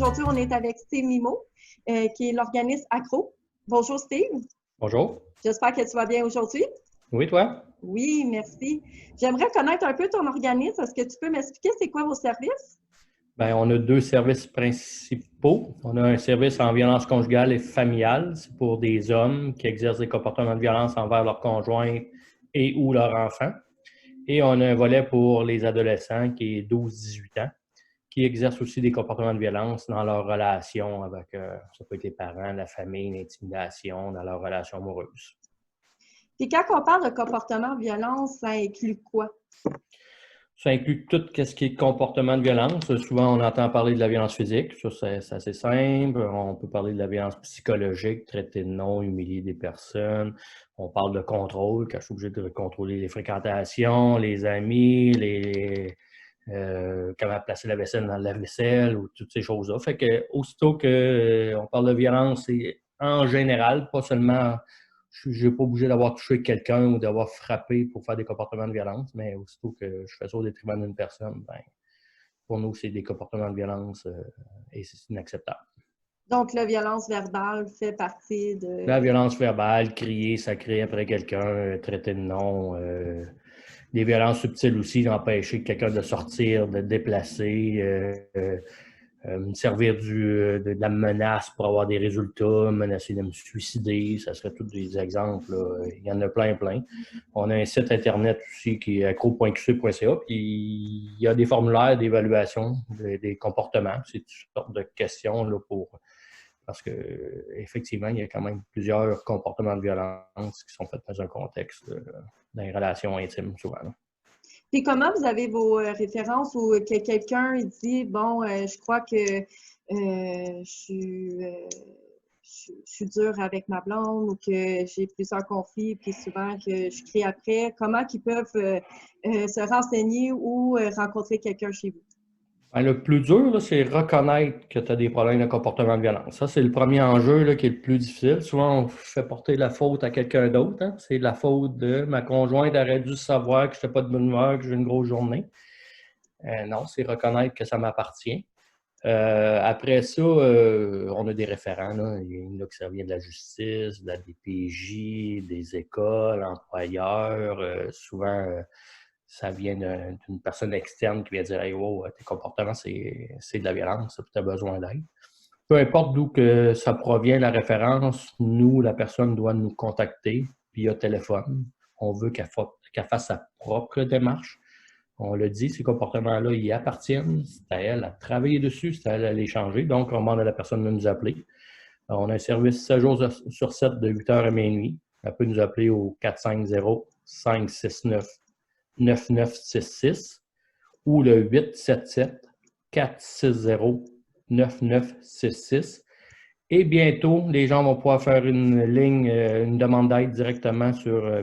Aujourd'hui, on est avec Steve Mimo, qui est l'organisme ACRO. Bonjour Steve. Bonjour. J'espère que tu vas bien aujourd'hui. Oui, toi? Oui, merci. J'aimerais connaître un peu ton organisme. Est-ce que tu peux m'expliquer c'est quoi vos services? Bien, on a deux services principaux. On a un service en violence conjugale et familiale. C'est pour des hommes qui exercent des comportements de violence envers leurs conjoints et ou leurs enfants. Et on a un volet pour les adolescents qui est 12-18 ans, qui exercent aussi des comportements de violence dans leurs relations avec, ça peut être les parents, la famille, l'intimidation, dans leurs relations amoureuses. Puis quand on parle de comportement de violence, ça inclut quoi? Ça inclut tout ce qui est comportement de violence. Souvent, on entend parler de la violence physique. Ça, c'est assez simple. On peut parler de la violence psychologique, traiter de non, humilier des personnes. On parle de contrôle, quand je suis obligé de contrôler les fréquentations, les amis, comment placer la vaisselle dans le lave-vaisselle ou toutes ces choses-là. Fait que aussitôt qu'on parle de violence, c'est en général, pas seulement... Je n'ai pas obligé d'avoir touché quelqu'un ou d'avoir frappé pour faire des comportements de violence, mais aussitôt que je fais ça au détriment d'une personne, ben, pour nous, c'est des comportements de violence et c'est inacceptable. Donc, la violence verbale fait partie de... La violence verbale, crier, sacrer après quelqu'un, traiter de nom, des violences subtiles aussi, empêcher quelqu'un de sortir, de déplacer, me servir de la menace pour avoir des résultats, menacer de me suicider, ça serait tous des exemples. Là. Il y en a plein. On a un site internet aussi qui est accro.qc.ca, puis il y a des formulaires d'évaluation des comportements. C'est toutes sortes de questions là, parce que effectivement, il y a quand même plusieurs comportements de violence qui sont faits dans un contexte d'une relation intime souvent. Là. Puis comment vous avez vos références ou que quelqu'un dit, bon, je crois que je suis dure avec ma blonde ou que j'ai plusieurs conflits, puis souvent que je crie après. Comment ils peuvent se renseigner ou rencontrer quelqu'un chez vous? Ben, le plus dur, c'est reconnaître que tu as des problèmes de comportement de violence. Ça, c'est le premier enjeu là, qui est le plus difficile. Souvent, on fait porter la faute à quelqu'un d'autre. Hein? C'est la faute de ma conjointe aurait dû savoir que je n'étais pas de bonne humeur, que j'ai une grosse journée. Non, c'est reconnaître que ça m'appartient. Après ça, on a des référents. Là. Il y en a qui ça vient de la justice, de la DPJ, des écoles, employeurs. Souvent, ça vient d'une personne externe qui vient dire hey, wow, tes comportements, c'est de la violence, tu as besoin d'aide. Peu importe d'où que ça provient, la référence, nous, la personne doit nous contacter via téléphone. On veut qu'elle fasse sa propre démarche. On le dit, ces comportements-là, ils appartiennent. C'est à elle à travailler dessus, c'est à elle à les changer. Donc, on demande à la personne de nous appeler. Alors, on a un service 7 jours sur 7 de 8h à minuit. Elle peut nous appeler au 450-569-9966 ou le 877-460-9966. Et bientôt, les gens vont pouvoir faire une ligne, une demande d'aide directement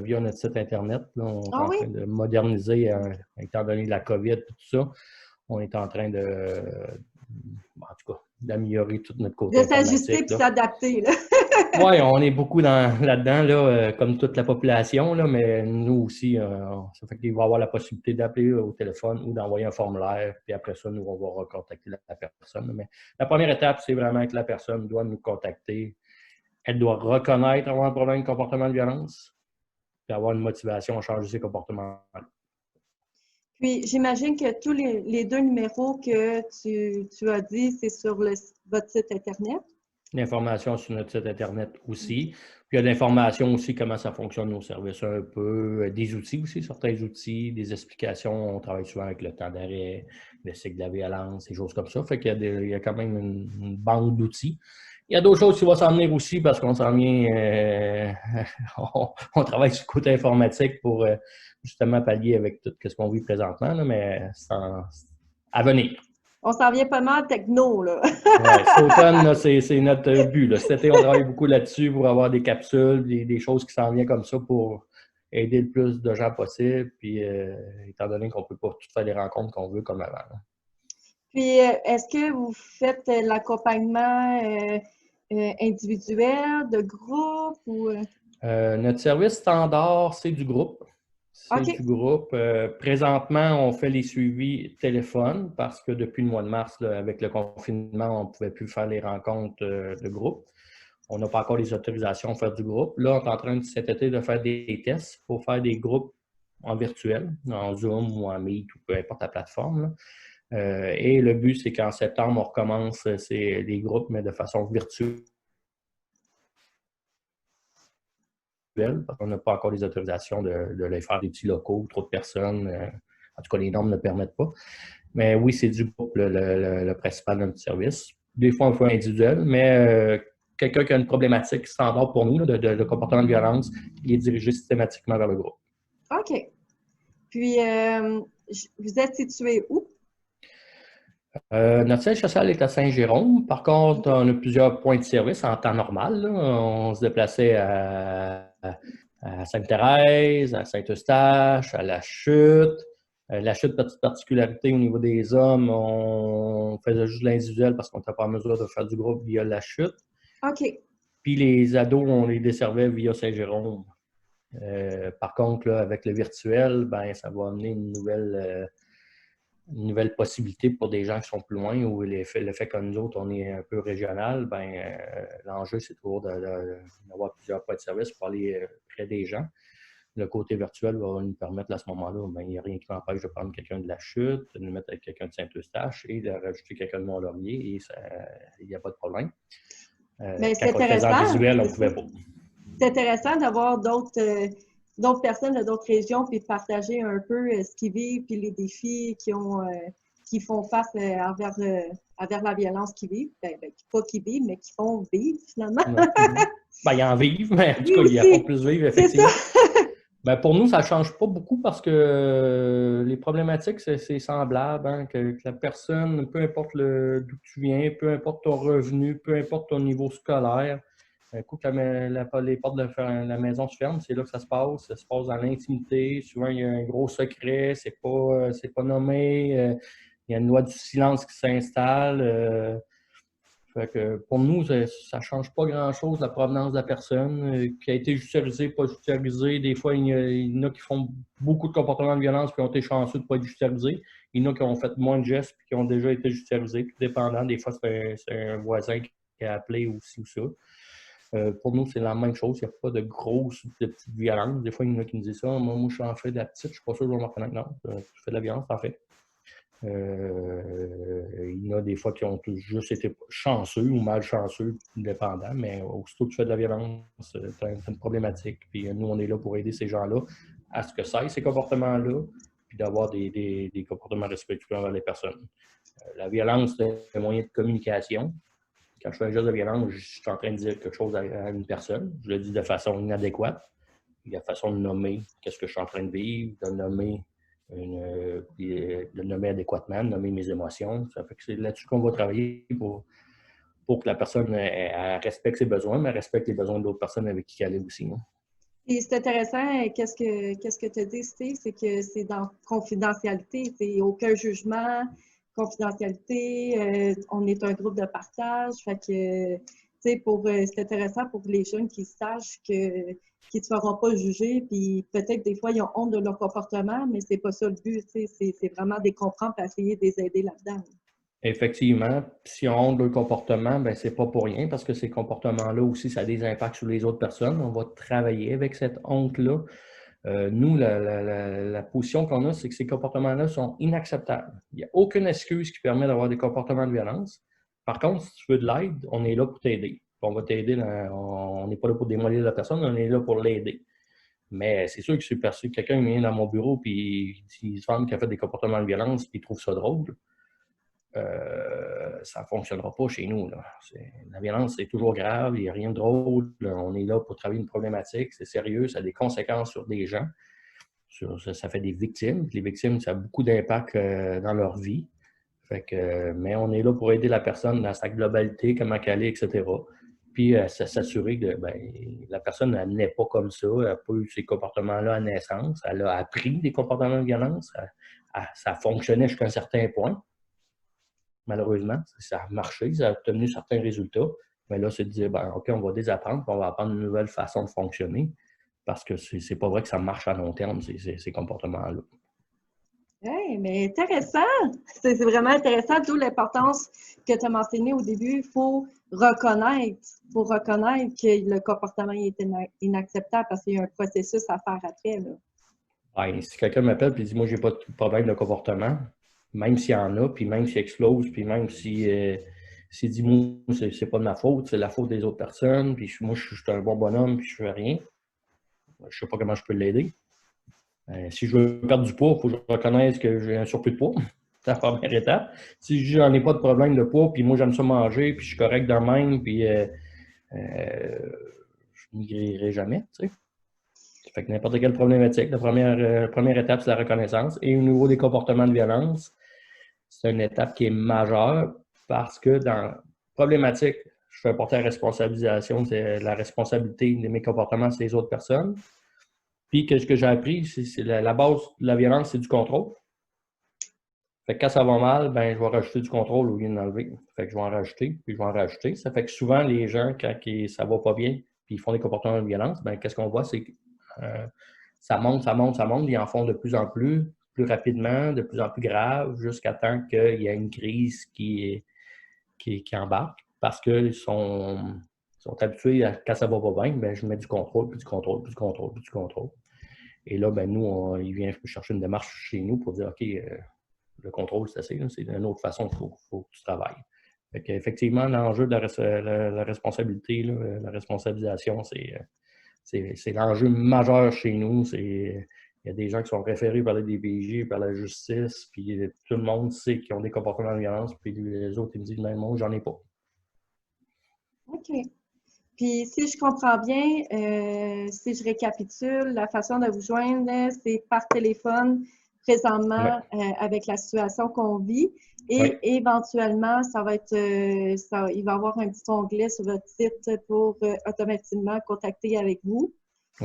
via notre site Internet. Là, on est en train de moderniser, étant donné la COVID et tout ça. On est en train en tout cas, d'améliorer tout notre côté informatique. De s'ajuster et s'adapter. Oui, on est beaucoup là-dedans, là, comme toute la population, là, mais nous aussi, ça fait qu'il va avoir la possibilité d'appeler au téléphone ou d'envoyer un formulaire, puis après ça, nous, on va recontacter la personne. Mais la première étape, c'est vraiment que la personne doit nous contacter. Elle doit reconnaître avoir un problème de comportement de violence, puis avoir une motivation à changer ses comportements. Puis, j'imagine que tous les deux numéros que tu as dit, c'est sur votre site Internet. L'information sur notre site Internet aussi. Puis il y a de l'information aussi, comment ça fonctionne nos services un peu, des outils aussi, certains outils, des explications. On travaille souvent avec le temps d'arrêt, le cycle de la violence, des choses comme ça. Fait qu'il y a quand même une banque d'outils. Il y a d'autres choses qui vont s'en venir aussi parce qu'on s'en vient, on travaille sur le côté informatique pour justement pallier avec tout ce qu'on vit présentement, là, mais c'est à venir. On s'en vient pas mal techno, là. Oui, cet automne, c'est notre but. Là. Cet été, on travaille beaucoup là-dessus pour avoir des capsules, des choses qui s'en viennent comme ça pour aider le plus de gens possible. Puis, étant donné qu'on ne peut pas tout faire les rencontres qu'on veut comme avant. Là. Puis, est-ce que vous faites l'accompagnement individuel, de groupe ou... Notre service standard, c'est du groupe. C'est OK. du groupe. Présentement, on fait les suivis téléphone parce que depuis le mois de mars, là, avec le confinement, on ne pouvait plus faire les rencontres de groupe. On n'a pas encore les autorisations pour faire du groupe. Là, on est en train cet été de faire des tests pour faire des groupes en virtuel, en Zoom ou en Meet ou peu importe la plateforme. Et le but, c'est qu'en septembre, on recommence des groupes, mais de façon virtuelle. Parce qu'on n'a pas encore les autorisations de les faire des petits locaux, trop de personnes. En tout cas, les normes ne permettent pas. Mais oui, c'est du groupe le principal de notre service. Des fois, on fait individuel, mais quelqu'un qui a une problématique standard pour nous là, de comportement de violence, il est dirigé systématiquement vers le groupe. OK. Puis, vous êtes situé où? Notre siège social est à Saint-Jérôme. Par contre, on a plusieurs points de service en temps normal. Là. On se déplaçait à Sainte-Thérèse, à Saint-Eustache, à La Chute. La Chute, petite particularité au niveau des hommes, on faisait juste l'individuel parce qu'on n'était pas en mesure de faire du groupe via La Chute. OK. Puis les ados, on les desservait via Saint-Jérôme. Par contre, là, avec le virtuel, ben, ça va amener une nouvelle possibilité pour des gens qui sont plus loin ou le fait que nous autres, on est un peu régional, ben, l'enjeu, c'est toujours d'avoir plusieurs points de service pour aller près des gens. Le côté virtuel va nous permettre à ce moment-là, ben, il n'y a rien qui m'empêche de prendre quelqu'un de La Chute, de le mettre avec quelqu'un de Saint-Eustache et de rajouter quelqu'un de Mont-Laurier et il n'y a pas de problème. Bien, c'est Quand on le faisait en intéressant. visuel, on ne pouvait pas. C'est intéressant d'avoir d'autres personnes de d'autres régions puis de partager un peu ce qu'ils vivent puis les défis qui font face envers la violence qu'ils vivent. Pas qu'ils vivent, mais qui font vivre finalement. Ben, ils en vivent, mais en tout Oui, cas, ils aussi. en font plus vivre, effectivement. C'est ça. Ben, pour nous, ça ne change pas beaucoup parce que les problématiques, c'est semblable. Hein, que la personne, peu importe d'où tu viens, peu importe ton revenu, peu importe ton niveau scolaire, un coup que les portes de la maison se ferment, c'est là que ça se passe. Ça se passe dans l'intimité. Souvent, il y a un gros secret, c'est pas nommé. Il y a une loi du silence qui s'installe. Fait que pour nous, ça ne change pas grand-chose la provenance de la personne, qui a été judiciarisée, pas judiciarisée. Des fois, il y en a qui font beaucoup de comportements de violence et qui ont été chanceux de ne pas être judiciarisés. Il y en a qui ont fait moins de gestes et qui ont déjà été judiciarisés, tout dépendant. Des fois, c'est un voisin qui a appelé aussi ou ça. Pour nous, c'est la même chose. Il n'y a pas de petites violences. Des fois, il y en a qui nous disent ça. Moi, je suis en fait de la petite, je ne suis pas sûr que je vais me reconnaître. Non, tu fais de la violence, en fait. Il y en a des fois qui ont juste été chanceux ou malchanceux, dépendant, mais aussitôt que tu fais de la violence, tu as une problématique. Puis nous, on est là pour aider ces gens-là à ce que cessent ces comportements-là, puis d'avoir des comportements respectueux envers les personnes. La violence, c'est un moyen de communication. Quand je fais un geste de violence, je suis en train de dire quelque chose à une personne. Je le dis de façon inadéquate. Il y a façon de nommer qu'est-ce que je suis en train de vivre, de nommer de nommer adéquatement, de nommer mes émotions. Ça fait que c'est là-dessus qu'on va travailler pour que la personne elle respecte ses besoins, mais elle respecte les besoins d'autres personnes avec qui elle est aussi. Hein. Et c'est intéressant, qu'est-ce que tu as dit, Steve, c'est que c'est dans confidentialité, c'est aucun jugement, confidentialité, on est un groupe de partage, fait que, c'est intéressant pour les jeunes qui sachent qu'ils ne se feront pas juger, puis peut-être des fois ils ont honte de leur comportement, mais c'est pas ça le but, c'est vraiment de les comprendre et essayer de les aider là-dedans. Effectivement, si on honte de leur comportement, ben c'est pas pour rien parce que ces comportements-là aussi, ça a des impacts sur les autres personnes. On va travailler avec cette honte-là. Nous, la position qu'on a, c'est que ces comportements-là sont inacceptables. Il n'y a aucune excuse qui permet d'avoir des comportements de violence. Par contre, si tu veux de l'aide, on est là pour t'aider. On va t'aider. On n'est pas là pour démolir la personne, on est là pour l'aider. Mais c'est sûr que si quelqu'un vient dans mon bureau et il se rend qu'il a fait des comportements de violence et il trouve ça drôle, ça ne fonctionnera pas chez nous. Là. La violence, c'est toujours grave, il n'y a rien de drôle. On est là pour travailler une problématique, c'est sérieux, ça a des conséquences sur des gens. Ça fait des victimes. Les victimes, ça a beaucoup d'impact dans leur vie. Mais on est là pour aider la personne dans sa globalité, comment elle est, etc. Puis s'assurer que la personne n'est pas comme ça, elle n'a pas eu ces comportements-là à naissance, elle a appris des comportements de violence, ça fonctionnait jusqu'à un certain point. Malheureusement, ça a marché, ça a obtenu certains résultats. Mais là, c'est de dire, OK, on va désapprendre, puis on va apprendre une nouvelle façon de fonctionner. parce que c'est pas vrai que ça marche à long terme, ces comportements-là. Hey, mais intéressant! C'est vraiment intéressant, d'où l'importance que tu as mentionné au début. Il faut reconnaître que le comportement est inacceptable parce qu'il y a un processus à faire après. Là. Ben, si quelqu'un m'appelle et dit « Moi, j'ai pas de problème de comportement », même s'il y en a, puis même s'il explose, puis même s'il dit « Moi, c'est pas de ma faute, c'est la faute des autres personnes, puis moi, je suis un bon bonhomme, puis je fais rien », je sais pas comment je peux l'aider. Si je veux perdre du poids, il faut que je reconnaisse que j'ai un surplus de poids. C'est la première étape. Si j'en ai pas de problème de poids, puis moi, j'aime ça manger, puis je suis correct de même, puis je ne maigrirai jamais, tu sais. Fait que n'importe quelle problématique, la première étape, c'est la reconnaissance. Et au niveau des comportements de violence, c'est une étape qui est majeure parce que dans la problématique, je fais porter la responsabilisation, c'est la responsabilité de mes comportements sur les autres personnes. Puis que ce que j'ai appris, c'est la base de la violence, c'est du contrôle. Fait que quand ça va mal, ben je vais rajouter du contrôle au lieu de l'enlever. Fait que je vais en rajouter, puis je vais en rajouter. Ça fait que souvent, les gens, quand ça va pas bien, puis ils font des comportements de violence, ben qu'est-ce qu'on voit, c'est que ça monte, ils en font de plus en plus rapidement, de plus en plus grave, jusqu'à temps qu'il y a une crise qui embarque, parce qu'ils sont habitués à, quand ça va pas bien, ben je mets du contrôle, puis du contrôle, puis du contrôle, puis du contrôle. Et là, ben nous, il vient chercher une démarche chez nous pour dire, OK, le contrôle, c'est assez, c'est d'une autre façon qu'il faut que tu travailles. Fait qu'effectivement, l'enjeu de la responsabilité, là, la responsabilisation, c'est l'enjeu majeur chez nous. Il y a des gens qui sont référés par la DPJ, par la justice, puis tout le monde sait qu'ils ont des comportements de violence, puis les autres, ils me disent, même moi, j'en ai pas. OK. Puis, si je comprends bien, si je récapitule, la façon de vous joindre, c'est par téléphone présentement avec la situation qu'on vit. Et éventuellement, ça va être, il va y avoir un petit onglet sur votre site pour automatiquement contacter avec vous.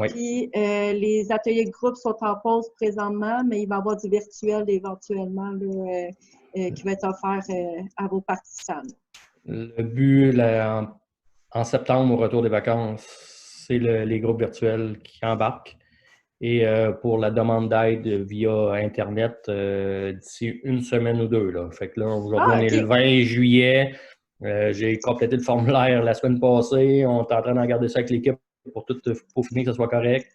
Puis, les ateliers de groupe sont en pause présentement, mais il va y avoir du virtuel éventuellement là, qui va être offert à vos participants. Le but, en septembre, au retour des vacances, c'est les groupes virtuels qui embarquent. Et pour la demande d'aide via Internet, d'ici une semaine ou deux. Là. Fait que là, aujourd'hui, on est le 20 juillet. J'ai complété le formulaire la semaine passée. On est en train de regarder ça avec l'équipe pour tout peaufiner que ce soit correct.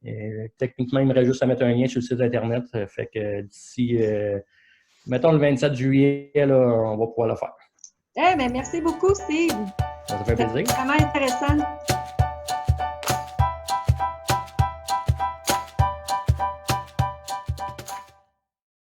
Et, techniquement, il me reste juste à mettre un lien sur le site Internet. Fait que d'ici, mettons le 27 juillet, là, on va pouvoir le faire. Eh bien, merci beaucoup, Steve. Ça fait plaisir. C'est vraiment intéressant.